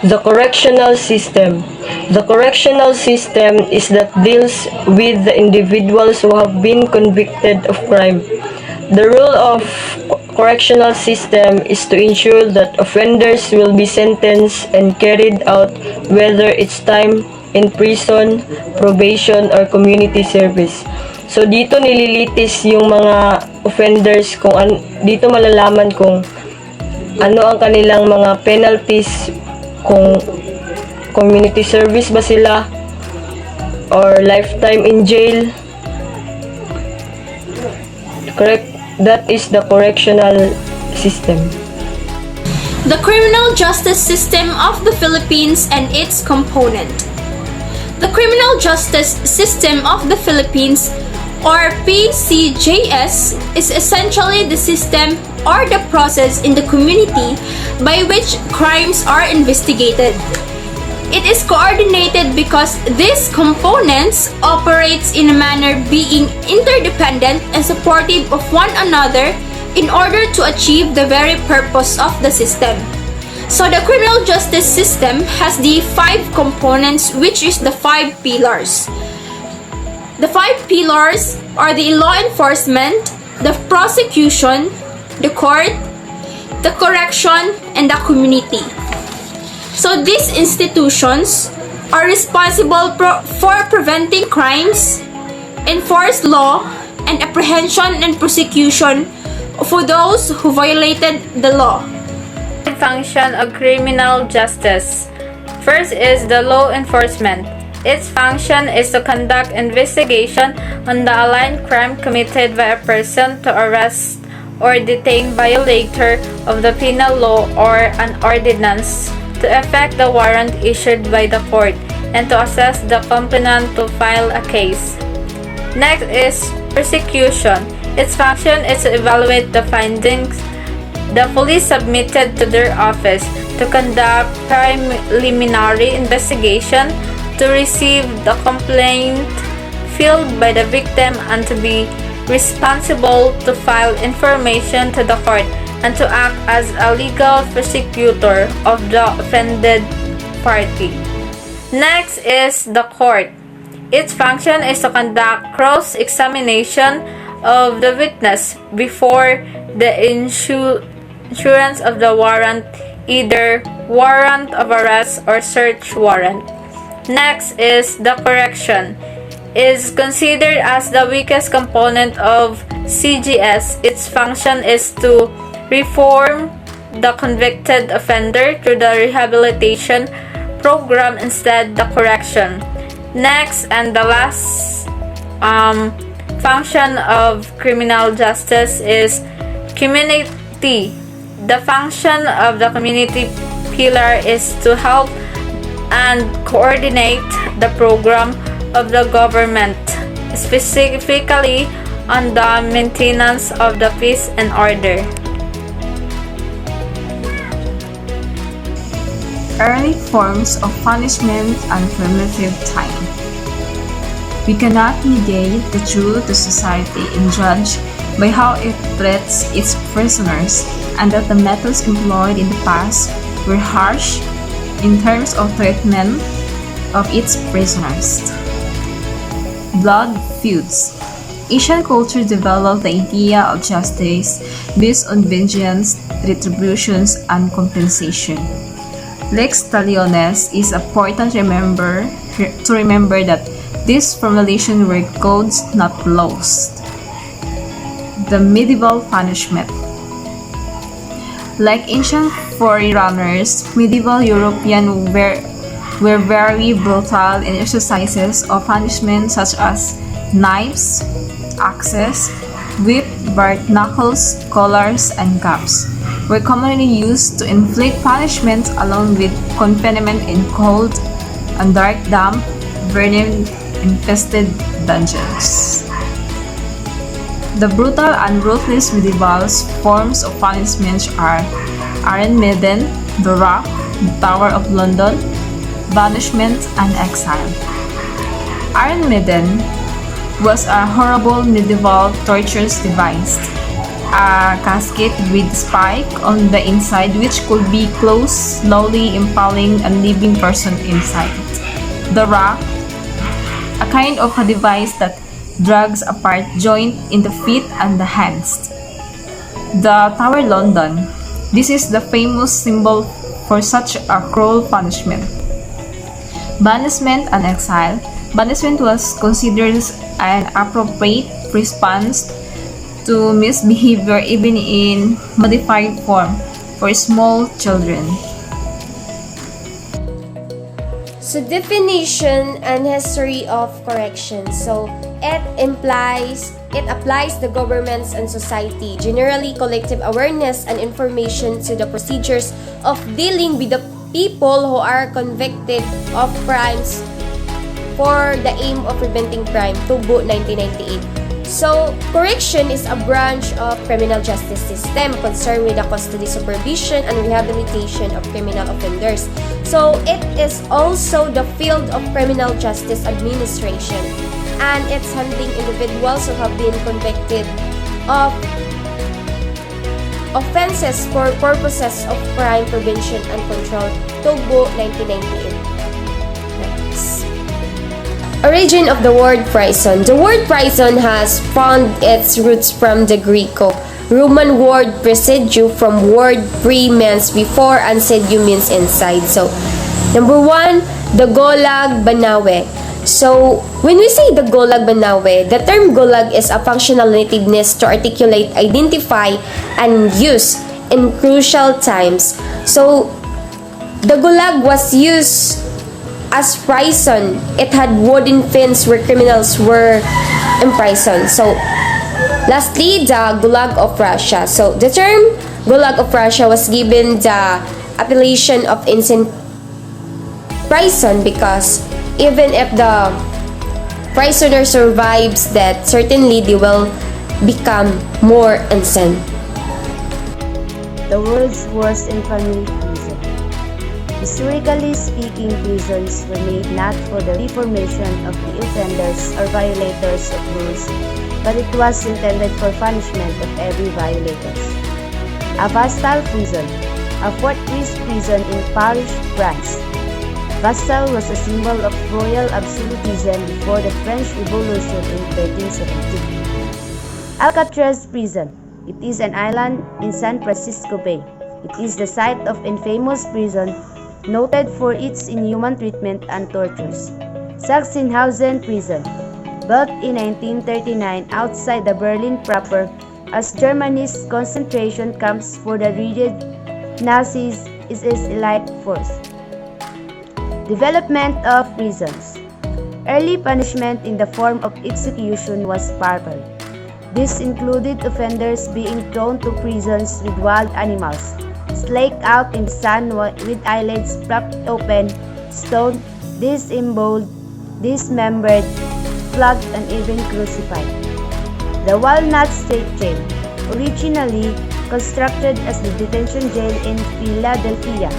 The correctional system. The correctional system is that deals with the individuals who have been convicted of crime. The role of correctional system is to ensure that offenders will be sentenced and carried out, whether it's time in prison, probation, or community service. So dito nililitis yung mga offenders kung dito malalaman kung ano ang kanilang mga penalties, kung community service ba sila or lifetime in jail. Correct, that is the correctional system. The criminal justice system of the Philippines and its component. The criminal justice system of the Philippines, or PCJS, is essentially the system or the process in the community by which crimes are investigated. It is coordinated because these components operates in a manner being interdependent and supportive of one another in order to achieve the very purpose of the system. So the criminal justice system has the 5 components, which is the 5 pillars. The 5 pillars are the law enforcement, the prosecution, the court, the correction, and the community. So these institutions are responsible for preventing crimes, enforce law, and apprehension and prosecution for those who violated the law. Function of criminal justice. First is the law enforcement. Its function is to conduct investigation on the aligned crime committed by a person, to arrest or detain violator of the penal law or an ordinance, to effect the warrant issued by the court, and to assess the complainant to file a case. Next is prosecution. Its function is to evaluate the findings the police submitted to their office, to conduct preliminary investigation, to receive the complaint filed by the victim, and to be responsible to file information to the court, and to act as a legal prosecutor of the offended party. Next is the court. Its function is to conduct cross-examination of the witness before the issuance of the warrant, either warrant of arrest or search warrant. Next is the correction. Is considered as the weakest component of CGS. Its function is to reform the convicted offender through the rehabilitation program instead the correction. Next and the last function of criminal justice is community. The function of the community pillar is to help and coordinate the program of the government, specifically on the maintenance of the peace and order. Early forms of punishment and primitive time. We cannot negate the truth to society and judge by how it treats its prisoners, and that the methods employed in the past were harsh in terms of treatment of its prisoners. Blood feuds. Asian culture developed the idea of justice based on vengeance, retributions, and compensation. Lex talionis is important to remember that these formulations were codes, not laws. The medieval punishment. Like ancient forerunners, medieval Europeans were very brutal in exercises of punishment, such as knives, axes, whip, bark knuckles, collars, and cuffs were commonly used to inflict punishment, along with confinement in cold and dark, damp, vermin-infested dungeons. The brutal and ruthless medieval forms of punishment are Iron Maiden, the Rack, the Tower of London, banishment, and exile. Iron Maiden was a horrible medieval torture device. a casket with spike on the inside which could be closed, slowly impaling a living person inside. The rack, a kind of a device that drags apart joint in the feet and the hands. The Tower London. This is the famous symbol for such a cruel punishment. Banishment and exile. Banishment was considered an appropriate response to misbehavior even in modified form for small children. So definition and history of correction. So it applies the governments and society, generally collective awareness and information to the procedures of dealing with the people who are convicted of crimes for the aim of preventing crime. Tubo, 1998. So, correction is a branch of criminal justice system concerned with the custody, supervision, and rehabilitation of criminal offenders. So, it is also the field of criminal justice administration, and it's handling individuals who have been convicted of offenses for purposes of crime prevention and control. Tubo, 1998. Next. Origin of the word prison. The word prison has found its roots from the Greco-Roman word presidio, from word pre means before and sedio means inside. So, number 1, the Golag Banawe. So, when we say the Golag Banawe, the term Golag is a functional nativeness to articulate, identify, and use in crucial times. So, the Gulag was used as prison. It had wooden fins where criminals were imprisoned. So, lastly, the Gulag of Russia. So, the term Gulag of Russia was given the appellation of insane prison because even if the prisoner survives death, certainly they will become more insane. The world's worst infamy prison. Historically speaking, prisons were made not for the reformation of the offenders or violators of rules, but it was intended for punishment of every violators. A Vestal prison, a fortress prison in Paris, France. Vestal was a symbol of royal absolutism before the French Revolution in 1317. Alcatraz prison. It is an island in San Francisco Bay. It is the site of infamous prison noted for its inhuman treatment and tortures. Sachsenhausen prison, built in 1939 outside the Berlin proper as Germany's concentration camps for the rigid Nazis is its elite force. Development of prisons. Early punishment in the form of execution was barbaric. This included offenders being thrown to prisons with wild animals, slaked out in the sun with eyelids propped open, stoned, disemboweled, dismembered, flogged, and even crucified. The Walnut State Jail, originally constructed as the detention jail in Philadelphia,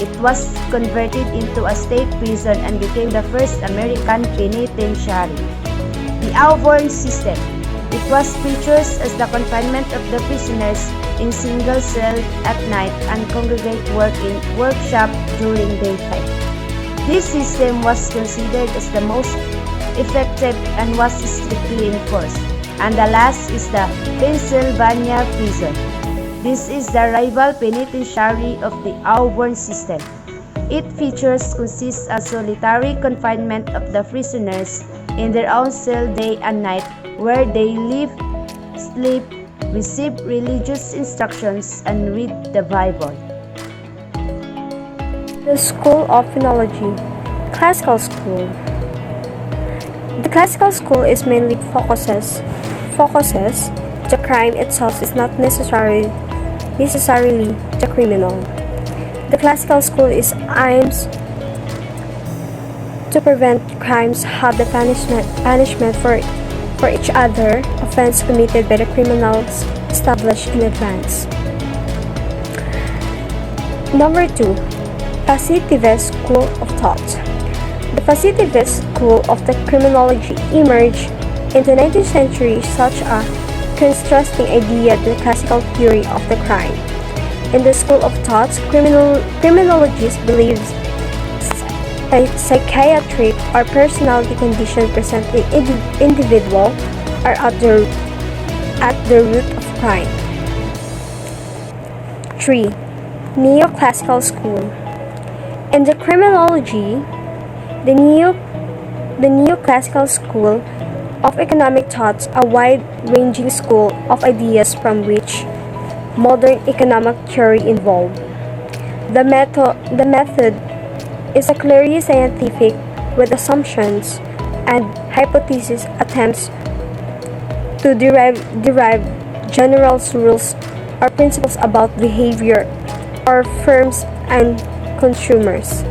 it was converted into a state prison and became the first American penitentiary. The Auburn System. It was featured as the confinement of the prisoners in single cell at night and congregate workshop during daytime. This system was considered as the most effective and was strictly enforced. And the last is the Pennsylvania prison. This is the rival penitentiary of the Auburn system. Its features consist of solitary confinement of the prisoners in their own cell day and night, where they live, sleep, receive religious instructions, and read the Bible. The School of Philology, Classical School. The classical school is mainly focuses the crime itself is not necessarily the criminal. The classical school is aims to prevent crimes have the punishment for each other offense committed by the criminals established in advance. Number 2. Positivist School of Thought. The Positivist School of the Criminology emerged in the 19th century, such a contrasting idea the classical theory of the crime. In the school of thoughts, criminologists believe a psychiatric or personality condition present in individual are at the root of crime. 3. Neoclassical school. In the criminology, the neoclassical school of economic thoughts, a wide-ranging school of ideas from which modern economic theory evolved. The method is a clearly scientific with assumptions and hypotheses attempts to derive general rules or principles about behavior or firms and consumers.